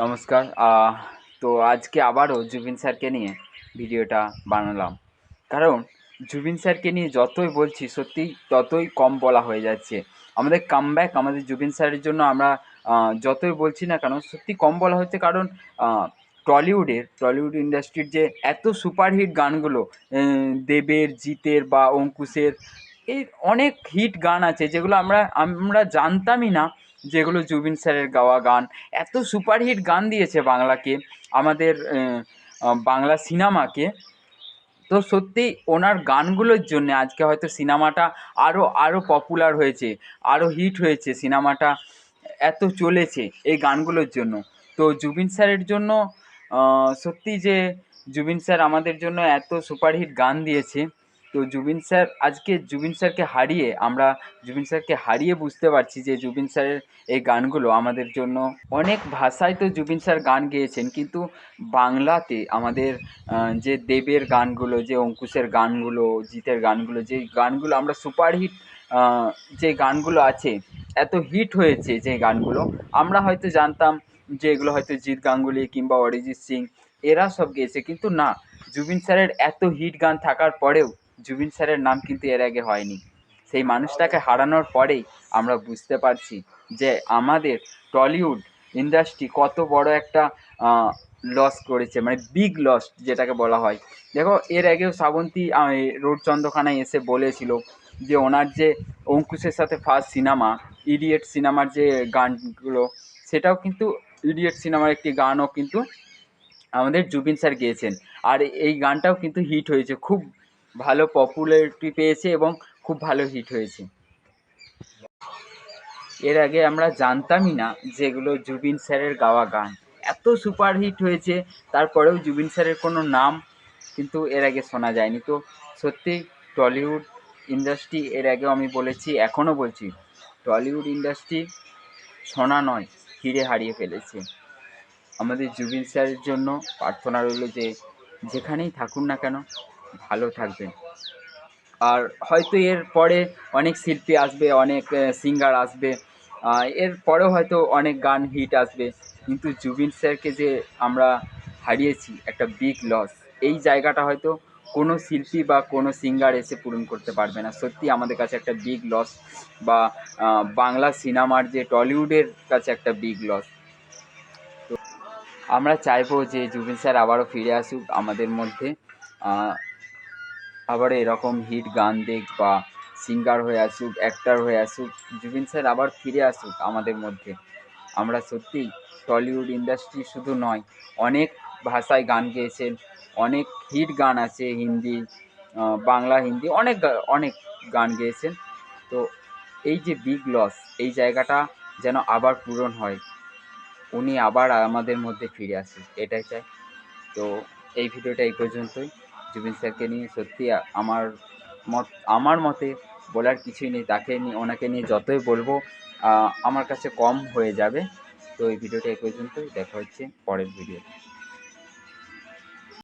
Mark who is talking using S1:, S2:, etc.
S1: নমস্কার। তো আজকে আবারও জুবিন স্যারকে নিয়ে ভিডিওটা বানালাম। কারণ জুবিন স্যারকে নিয়ে যতই বলছি সত্যি ততই কম বলা হয়ে যাচ্ছে। আমাদের কামব্যাক আমাদের জুবিন স্যারের জন্য আমরা যতই বলছি না কেন সত্যি কম বলা হচ্ছে। কারণ আ টলিউড ইন্ডাস্ট্রির যে এত সুপারহিট গানগুলো, দেবের, জিতের বা অঙ্কুশের, এই অনেক হিট গান আছে যেগুলো আমরা আমরা জানতামই না যেগুলো জুবিন স্যারের গাওয়া গান। এত সুপারহিট গান দিয়েছে বাংলাকে, আমাদের বাংলা সিনেমাকে। তো সত্যি ওনার গানগুলোর জন্যে আজকে হয়তো সিনেমাটা আরও পপুলার হয়েছে, আরও হিট হয়েছে সিনেমাটা, এত চলেছে এই গানগুলোর জন্য। তো জুবিন স্যারের জন্য সত্যি যে জুবিন স্যার আমাদের জন্য এত সুপারহিট গান দিয়েছে। তো জুবিন স্যারকে হারিয়ে আমরা জুবিন স্যারকে হারিয়ে বুঝতে পারছি যে জুবিন স্যারের এই গানগুলো আমাদের জন্য, অনেক ভাষায় তো জুবিন স্যার গান গেয়েছেন, কিন্তু বাংলাতে আমাদের যে দেবের গানগুলো, যে অঙ্কুশের গানগুলো, জিতের গানগুলো, যে গানগুলো আমরা সুপারহিট, যে গানগুলো আছে, এত হিট হয়েছে যে গানগুলো, আমরা হয়তো জানতাম যে এগুলো হয়তো জিৎ গাঙ্গুলি কিংবা অরিজিৎ সিং এরা সব গেয়েছে, কিন্তু না, জুবিন স্যারের এত হিট গান থাকার পরেও জুবিন স্যারের নাম কিন্তু এর আগে হয়নি। সেই মানুষটাকে হারানোর পরেই আমরা বুঝতে পারছি যে আমাদের টলিউড ইন্ডাস্ট্রি কত বড় একটা লস করেছে, মানে বিগ লস যেটাকে বলা হয়। দেখো, এর আগেও শ্রাবন্তী রোড চন্দ্রখানায় এসে বলেছিল যে ওনার যে অঙ্কুশের সাথে ফার্স্ট সিনেমা ইডিয়েট সিনেমার যে গানগুলো, সেটাও কিন্তু ইডিয়েট সিনেমার একটি গানও কিন্তু আমাদের জুবিন স্যার গেয়েছেন। আর এই গানটাও কিন্তু হিট হয়েছে, খুব ভালো পপুলারিটি পেয়েছে এবং খুব ভালো হিট হয়েছে। এর আগে আমরা জানতামই না যে এগুলো জুবিন স্যারের গাওয়া গান। এত সুপারহিট হয়েছে, তারপরেও জুবিন স্যারের কোনো নাম কিন্তু এর আগে শোনা যায়নি। তো সত্যি টলিউড ইন্ডাস্ট্রি, এর আগেও আমি বলেছি, এখনও বলছি, টলিউড ইন্ডাস্ট্রি শোনা নয়, হিরে হারিয়ে ফেলেছে। আমাদের জুবিন স্যারের জন্য প্রার্থনা রইল যে যেখানেই থাকুন না কেন ভালো থাকবেন। আর হয়তো এর পরে অনেক শিল্পী আসবে, অনেক সিঙ্গার আসবে, এর পরেও হয়তো অনেক গান হিট আসবে, কিন্তু জুবিন স্যারকে যে আমরা হারিয়েছি, একটা বিগ লস। এই জায়গাটা হয়তো কোনো শিল্পী বা কোনো সিঙ্গার এসে পূরণ করতে পারবে না। সত্যি আমাদের কাছে একটা বিগ লস, বা বাংলা সিনেমার যে টলিউডের কাছে একটা বিগ লস। আমরা চাইবো যে জুবিন স্যার আবারও ফিরে আসুক আমাদের মধ্যে, আবার এরকম হিট গান দিক, বা সিঙ্গার হয়ে আসুক, অ্যাক্টর হয়ে আসুক, জুবিন স্যার আবার ফিরে আসুক আমাদের মধ্যে। আমরা সত্যিই টলিউড ইন্ডাস্ট্রি শুধু নয়, অনেক ভাষায় গান গেয়েছেন, অনেক হিট গান আছে, হিন্দি, বাংলা, হিন্দি, অনেক গান গেয়েছেন। তো এই যে বিগ লস, এই জায়গাটা যেন আবার পূরণ হয়, উনি আবার আমাদের মধ্যে ফিরে আসুক, এটাই চাই। তো এই ভিডিওটা এই পর্যন্তই। জুবিন স্যারকে নিয়ে সত্যি আমার মত আমার মতে বলার কিছুই নেই। তাকে নিয়ে, ওনাকে নিয়ে যতই বলবো আমার কাছে কম হয়ে যাবে। তো এই ভিডিওটা এই পর্যন্তই। দেখা হচ্ছে পরের ভিডিওতে।